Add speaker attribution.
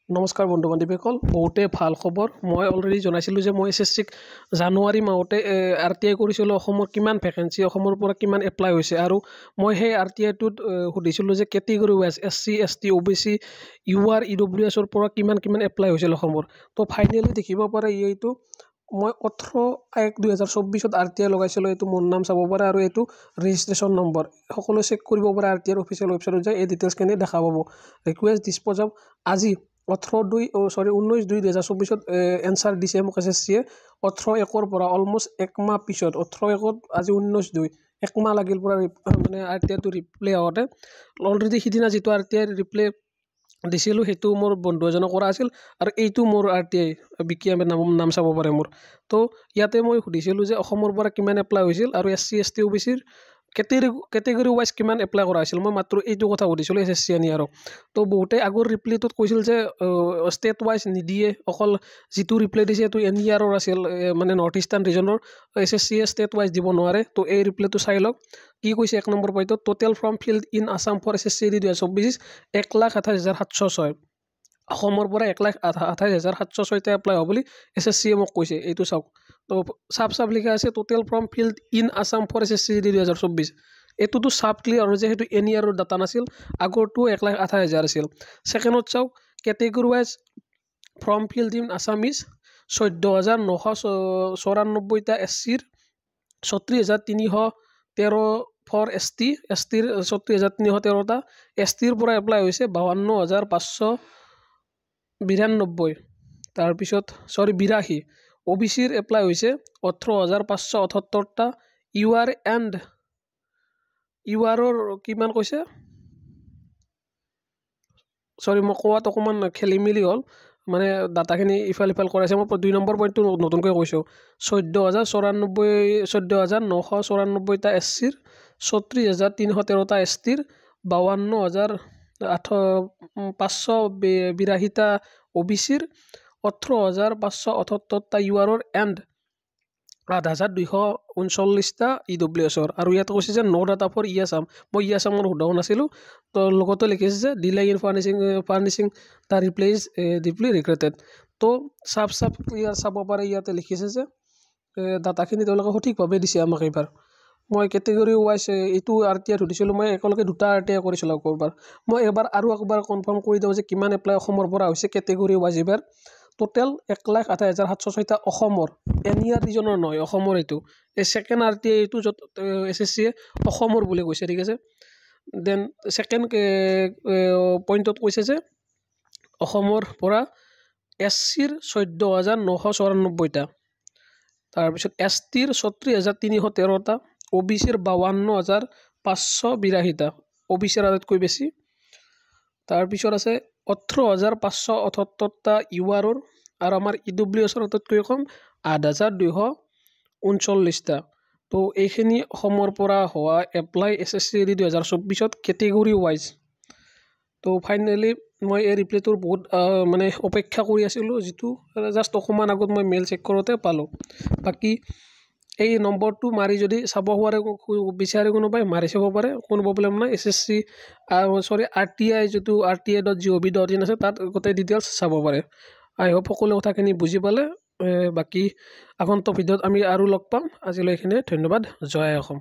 Speaker 1: নমস্কাৰ বন্ধু বান্ধৱীসকল বহুতে ভাল খবৰ মই অলৰেডি জনাইছিলোঁ যে মই এছএছচিক জানুৱাৰী মাহতে আৰটিআই কৰিছিলোঁ অসমৰ কিমান ভেকেন্সি অসমৰ পৰা কিমান এপ্লাই হৈছে আৰু মই সেই আৰটিআইটোত সুধিছিলোঁ যে কেটেগৰী ৱাইজ এছচি এছটি ওবিচি ইউআৰ ইডব্লিউএছৰ পৰা কিমান এপ্লাই হৈছিল অসমৰ তো ফাইনেলি দেখিব পাৰে এইটো মই 18/1/2024 আৰটিআই লগাইছিলোঁ এইটো মোৰ নাম চাব পাৰে আৰু এইটো ৰেজিষ্ট্ৰেশ্যন নম্বৰ সকলো চেক কৰিব পাৰে আৰটিআইৰ অফিচিয়েল ৱেবছাইটত যায় এই ডিটেইলছখিনি দেখা পাব ৰিকুৱেষ্ট ডিছপ'জ অফ আজি 19/2/2024 এনচাৰ দিছে মোক এছএছচিয়ে 18/1 পৰা অলমষ্ট এক মাহ পিছত 18/1 আজি 19/2 এক মাহ লাগিল পৰা মানে আৰটিআইটো ৰিপ্লে হওঁতে অলৰেডি সিদিনা যিটো আৰটিআই ৰিপ্লে দিছিলোঁ সেইটো মোৰ বন্ধু এজনে কৰা আছিল আৰু এইটো মোৰ আৰটিআই বিকিয়ামে নাম চাব পাৰে মোৰ তো ইয়াতে মই সুধিছিলোঁ যে অসমৰ পৰা কিমান এপ্লাই হৈছিল আৰু এছচি এছটি ওবিচিৰ কেটেগৰী ৱাইজ কিমান এপ্লাই কৰা হৈছিল মই মাত্ৰ এইটো কথা সুধিছিলোঁ এছএছচি আনি আৰু তো বহুতে আগৰ ৰিপ্লেটোত কৈছিল যে ষ্টেট ৱাইজ নিদিয়ে অকল যিটো ৰিপ্লে দিছে এইটো এনইআৰৰ আছিল মানে নৰ্থ ইষ্টাৰ্ণ ৰিজনৰ এছএছচিয়ে ষ্টেট ৱাইজ দিব নোৱাৰে তো এই ৰিপ্লেটো চাই লওক কি কৈছে 1 নম্বৰ পইণ্টত total form filled in Assam for SSC 2024 1,28,706 অসমৰ পৰা 1,28,706টা এপ্লাই হ'ব বুলি এছএছচিয়ে মোক কৈছে এইটো চাওক তো চাপ লিখা আছে total form filled in Assam for SSC 2024 এইটোতো চাপ ক্লিয়াৰ হয় যে সেইটো এনইআৰৰ ডাটা নাছিল আগৰটো 1,28,000 আছিল ছেকেণ্ডত চাওক category wise form filled in Assam is 14,994টা এছচিৰ 34,313 ফৰ এছটিৰ 34,313টা এছটিৰ পৰা এপ্লাই হৈছে 52,592 তাৰপিছত 82 ওবিচিৰ এপ্লাই হৈছে 18,578টা ইউআৰৰ কিমান কৈছে মই কোৱাত অকণমান খেলি মেলি হ'ল মানে ডাটাখিনি ইফাল কৰাইছে মই 2 নম্বৰ পইণ্টটো নতুনকৈ কৈছোঁ 14,994টা এছচিৰ 34,313টা এছটিৰ 52,582টা ওবিচিৰ 18,578টা ইউআৰৰ এণ্ড 8,239টা ইডব্লিউএছৰ আৰু ইয়াত কৈছে যে ন' ডাটা ফৰ আছাম মই আছামৰ সোধাও নাছিলোঁ তো লগতে লিখিছে যে delay in furnishing the replace deeply regretted to চাপ ক্লিয়াৰ চাব পাৰে ইয়াতে লিখিছে যে ডাটাখিনি তেওঁলোকে সঠিকভাৱে দিছে আমাক এইবাৰ মই কেটেগৰী ৱাইজ এইটো আৰটিআই সুধিছিলোঁ মই একেলগে দুটা আৰটিআই কৰিছিলোঁ একবাৰ মই এবাৰ আৰু একবাৰ কনফাৰ্ম কৰি দিওঁ যে কিমান এপ্লাই অসমৰ পৰা হৈছে কেটেগৰী ৱাইজ এইবাৰ টোটেল 1,28,706টা অসমৰ এনইআৰ ৰিজনৰ নহয় অসমৰ এইটো এই ছেকেণ্ড আৰটিআই এইটো য'ত এছএছচিয়ে অসমৰ বুলি কৈছে ঠিক আছে দেন ছেকেণ্ড পইণ্টত কৈছে যে অসমৰ পৰা এছচিৰ 14,994টা তাৰপিছত এছটিৰ 34,313টা ওবিচিৰ 52,582টা ওবিচিৰ আটাইতকৈ বেছি তাৰপিছত আছে 18,578টা ইউআৰৰ আৰু আমাৰ ইডব্লিউএছৰ আটাইতকৈ কম 8,239টা তো এইখিনি অসমৰ পৰা হোৱা এপ্লাই এছএছচি 2024 কেটেগৰী ৱাইজ তো ফাইনেলি মই এই ৰিপ্লেটোৰ বহুত মানে অপেক্ষা কৰি আছিলোঁ যিটো জাষ্ট অকণমান আগত মই মেইল চেক কৰোঁতে পালোঁ বাকী এই নম্বৰটো মাৰি যদি চাব বিচাৰে কোনোবাই মাৰি চাব পাৰে কোনো প্ৰব্লেম নাই এছএছচি আৰটিআই যিটো rti.gov.in আছে তাত গোটেই ডিটেইলছ চাব পাৰে আই হোপ সকলো কথাখিনি বুজি পালে বাকী আগন্তুক ভিডিঅ'ত আমি আৰু লগ পাম আজিলৈ এইখিনিয়ে ধন্যবাদ জয় অসম।